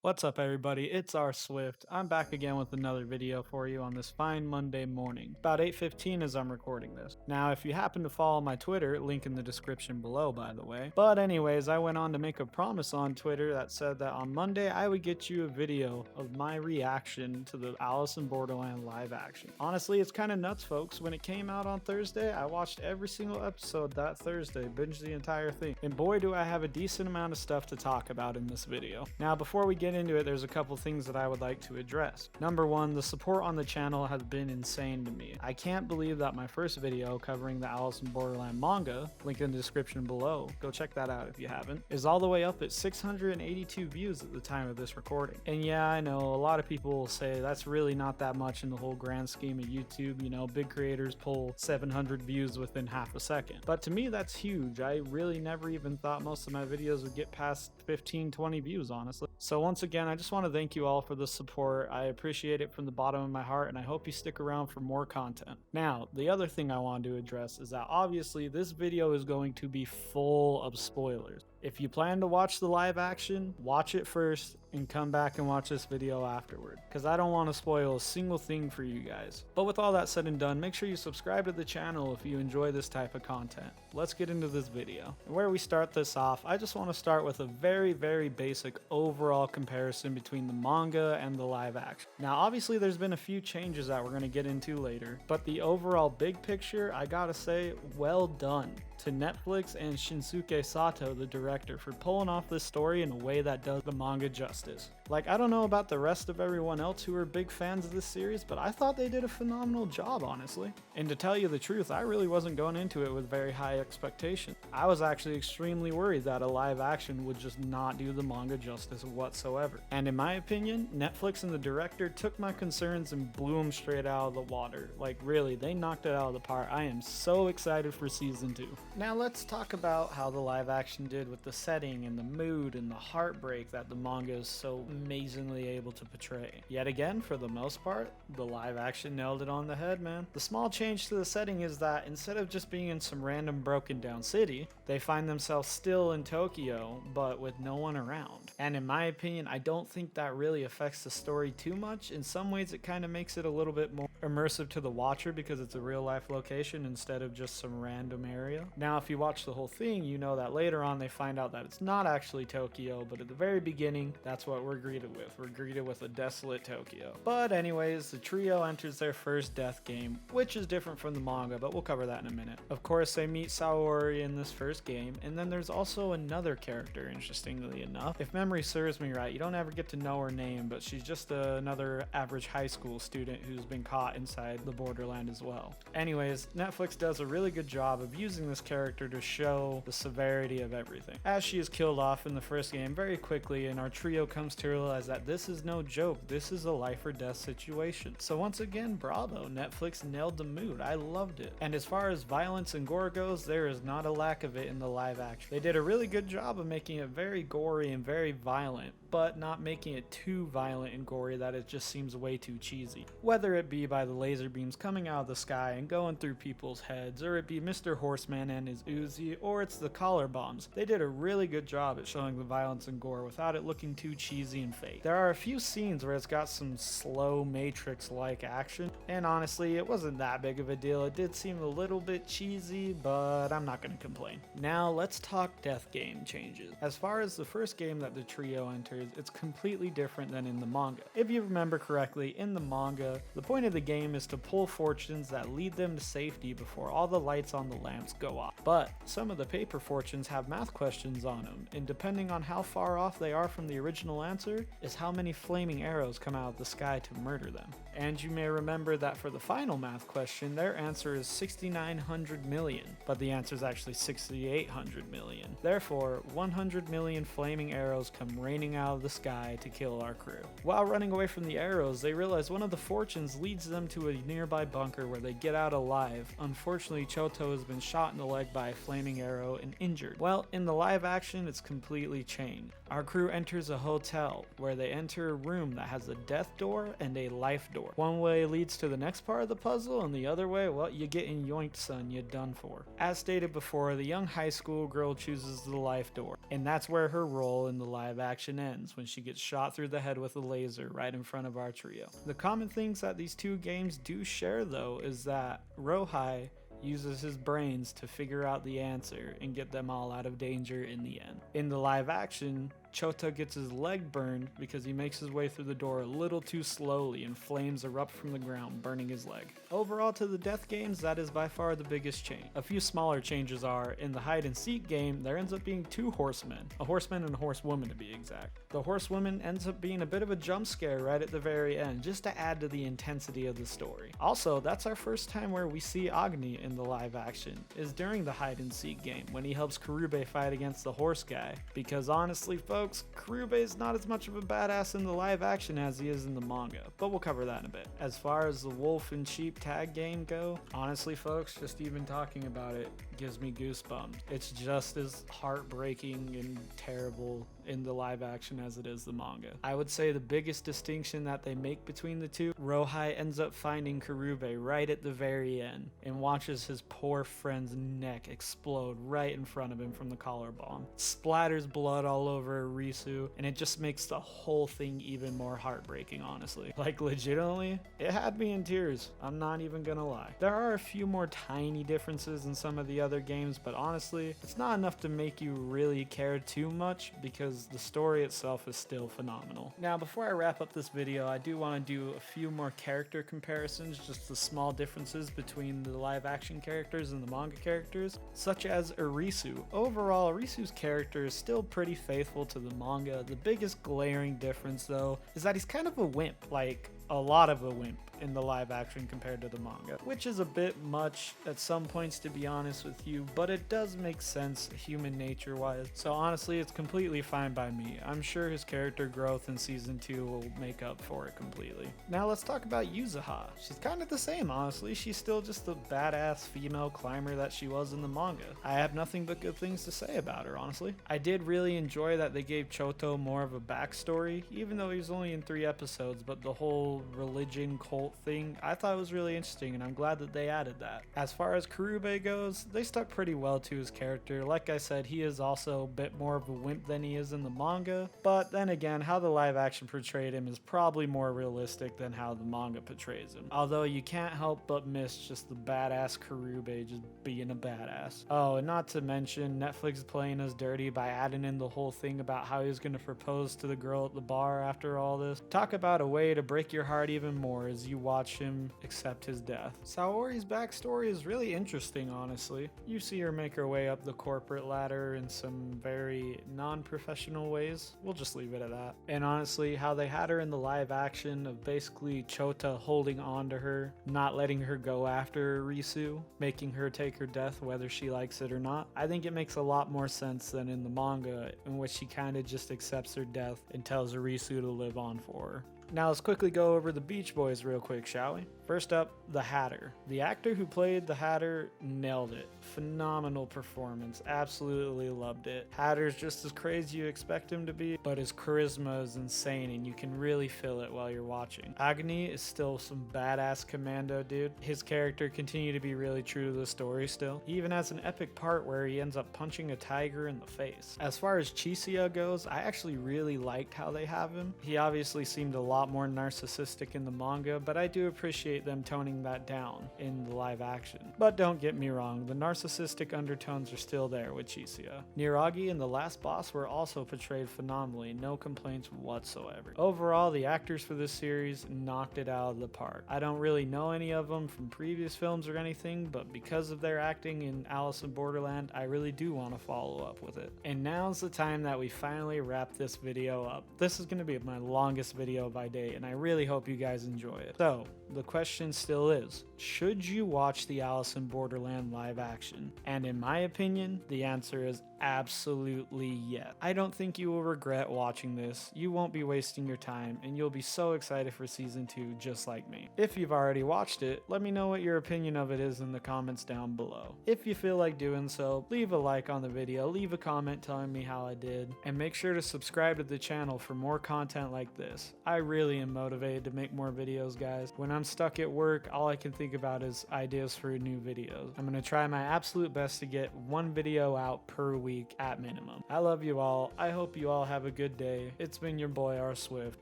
What's up everybody, it's Rswift. I'm back again with another video for you on this fine Monday morning, about 8:15 as I'm recording this. Now if you happen to follow my Twitter, link in the description below by the way. But anyways, I went on to make a promise on Twitter that said that on Monday I would get you a video of my reaction to the Alice in Borderland live action. Honestly, it's kind of nuts folks, when it came out on Thursday, I watched every single episode that Thursday, binged the entire thing, and boy do I have a decent amount of stuff to talk about in this video. Now before we get into it, there's a couple things that I would like to address. Number one, the support on the channel has been insane to me. I can't believe that my first video covering the Alice in Borderland manga, link in the description below, go check that out if you haven't, is all the way up at 682 views at the time of this recording. And yeah, I know a lot of people will say that's really not that much in the whole grand scheme of YouTube, you know, big creators pull 700 views within half a second. But to me that's huge. I really never even thought most of my videos would get past 15-20 views honestly. So once again, I just want to thank you all for the support. I appreciate it from the bottom of my heart, and I hope you stick around for more content. Now, the other thing I wanted to address is that obviously this video is going to be full of spoilers. If you plan to watch the live action, watch it first and come back and watch this video afterward, because I don't want to spoil a single thing for you guys. But with all that said and done, make sure you subscribe to the channel if you enjoy this type of content. Let's get into this video. And where we start this off, I just want to start with a very basic overall comparison between the manga and the live action. Now obviously there's been a few changes that we're going to get into later, but the overall big picture, I gotta say, well done to Netflix and Shinsuke Sato, the director, for pulling off this story in a way that does the manga justice. Like, I don't know about the rest of everyone else who are big fans of this series, but I thought they did a phenomenal job, honestly. And to tell you the truth, I really wasn't going into it with very high expectations. I was actually extremely worried that a live action would just not do the manga justice whatsoever. And in my opinion, Netflix and the director took my concerns and blew them straight out of the water. Like really, they knocked it out of the park. I am so excited for season 2. Now let's talk about how the live action did with the setting and the mood and the heartbreak that the manga is so amazingly able to portray. Yet again, for the most part, the live action nailed it on the head, man. The small change to the setting is that instead of just being in some random broken down city, they find themselves still in Tokyo, but with no one around. And in my opinion, I don't think that really affects the story too much. In some ways, it kind of makes it a little bit more immersive to the watcher because it's a real life location instead of just some random area. Now, if you watch the whole thing, you know that later on they find out that it's not actually Tokyo, but at the very beginning, that's what we're greeted with. We're greeted with a desolate Tokyo. But anyways, the trio enters their first death game, which is different from the manga, but we'll cover that in a minute. Of course, they meet Saori in this first game, and then there's also another character, interestingly enough. If memory serves me right, you don't ever get to know her name, but she's just another average high school student who's been caught inside the Borderland as well. Anyways, Netflix does a really good job of using this character to show the severity of everything, as she is killed off in the first game very quickly, and our trio comes to realize that this is no joke, this is a life or death situation. So once again, bravo, Netflix nailed the mood. I loved it. And as far as violence and gore goes, there is not a lack of it in the live action. They did a really good job of making it very gory and very violent, but not making it too violent and gory that it just seems way too cheesy. Whether it be by the laser beams coming out of the sky and going through people's heads, or it be Mr. Horseman and his Uzi, or it's the collar bombs, they did a really good job at showing the violence and gore without it looking too cheesy and fake. There are a few scenes where it's got some slow Matrix-like action, and honestly, it wasn't that big of a deal. It did seem a little bit cheesy, but I'm not gonna complain. Now let's talk death game changes. As far as the first game that the trio enters, it's completely different than in the manga. If you remember correctly, in the manga, the point of the game is to pull fortunes that lead them to safety before all the lights on the lamps go off. But some of the paper fortunes have math questions on them, and depending on how far off they are from the original answer, is how many flaming arrows come out of the sky to murder them. And you may remember that for the final math question, their answer is 6,900 million, but the answer is actually 6,800 million. Therefore, 100 million flaming arrows come raining out of the sky to kill our crew. While running away from the arrows, they realize one of the fortunes leads them to a nearby bunker where they get out alive. Unfortunately, Choto has been shot in the leg by a flaming arrow and injured. Well, in the live action, it's completely changed. Our crew enters a hotel where they enter a room that has a death door and a life door. One way leads to the next part of the puzzle, and the other way, well, you getting yoinked, son, you're done for. As stated before, the young high school girl chooses the life door, and that's where her role in the live action ends, when she gets shot through the head with a laser right in front of our trio. The common things that these two games do share, though, is that Rohai uses his brains to figure out the answer and get them all out of danger in the end. In the live action, Chota gets his leg burned because he makes his way through the door a little too slowly and flames erupt from the ground, burning his leg. Overall, to the death games, that is by far the biggest change. A few smaller changes are, in the hide and seek game, there ends up being two horsemen, a horseman and a horsewoman to be exact. The horsewoman ends up being a bit of a jump scare right at the very end, just to add to the intensity of the story. Also, that's our first time where we see Agni in the live action, is during the hide and seek game, when he helps Karube fight against the horse guy, because honestly, folks, Karube is not as much of a badass in the live action as he is in the manga, but we'll cover that in a bit. As far as the wolf and sheep tag game go, honestly folks, just even talking about it gives me goosebumps. It's just as heartbreaking and terrible in the live action as it is the manga. I would say the biggest distinction that they make between the two, Rohai ends up finding Karube right at the very end and watches his poor friend's neck explode right in front of him from the collar bomb. Splatters blood all over Risu, and it just makes the whole thing even more heartbreaking, honestly. Like, legitimately, it had me in tears. I'm not even gonna lie. There are a few more tiny differences in some of the other games, but honestly, it's not enough to make you really care too much because the story itself is still phenomenal. Now, before I wrap up this video, I do want to do a few more character comparisons, just the small differences between the live action characters and the manga characters, such as Irisu. Overall, Irisu's character is still pretty faithful to the manga. The biggest glaring difference, though, is that he's kind of a wimp, like a lot of a wimp in the live action compared to the manga, which is a bit much at some points, to be honest with you, but it does make sense human nature wise. So honestly, it's completely fine by me. I'm sure his character growth in season 2 will make up for it completely. Now let's talk about Yuzuha. She's kind of the same, honestly. She's still just the badass female climber that she was in the manga. I have nothing but good things to say about her, honestly. I did really enjoy that they gave Choto more of a backstory, even though he was only in 3 episodes, but the whole religion cult thing, I thought it was really interesting, and I'm glad that they added that. As far as Karube goes, they stuck pretty well to his character. Like I said, he is also a bit more of a wimp than he is in the manga, but then again, how the live action portrayed him is probably more realistic than how the manga portrays him. Although you can't help but miss just the badass Karube just being a badass. Oh, and not to mention, Netflix is playing us dirty by adding in the whole thing about how he was going to propose to the girl at the bar after all this. Talk about a way to break your heart even more as you watch him accept his death. Saori's backstory is really interesting, honestly. You see her make her way up the corporate ladder in some very non-professional ways. We'll just leave it at that. And honestly, how they had her in the live action of basically Chota holding on to her, not letting her go after Risu, making her take her death whether she likes it or not, I think it makes a lot more sense than in the manga, in which she kind of just accepts her death and tells Risu to live on for her. Now let's quickly go over the Beach Boys real quick, shall we? First up, the Hatter. The actor who played the Hatter nailed it. Phenomenal performance. Absolutely loved it. Hatter's just as crazy you expect him to be, but his charisma is insane and you can really feel it while you're watching. Agni is still some badass commando dude. His character continued to be really true to the story still. He even has an epic part where he ends up punching a tiger in the face. As far as Chisia goes, I actually really liked how they have him. He obviously seemed a lot more narcissistic in the manga, but I do appreciate them toning that down in the live action. But don't get me wrong, the narcissistic undertones are still there with Chisia. Niragi and the last boss were also portrayed phenomenally, no complaints whatsoever. Overall, the actors for this series knocked it out of the park. I don't really know any of them from previous films or anything, but because of their acting in Alice in Borderland, I really do want to follow up with it. And now's the time that we finally wrap this video up. This is going to be my longest video by date, and I really hope you guys enjoy it. So, the question still is, should you watch the Alice in Borderland live action? And in my opinion, the answer is absolutely yes. I don't think you will regret watching this. You won't be wasting your time, and you'll be so excited for season 2 just like me. If you've already watched it, let me know what your opinion of it is in the comments down below. If you feel like doing so, leave a like on the video, leave a comment telling me how I did, and make sure to subscribe to the channel for more content like this. I really am motivated to make more videos, guys. When I'm stuck at work, all I can think about is ideas for new videos. I'm gonna try my absolute best to get one video out per week at minimum. I love you all. I hope you all have a good day. It's been your boy Rswift.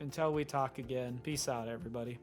Until we talk again, peace out, everybody.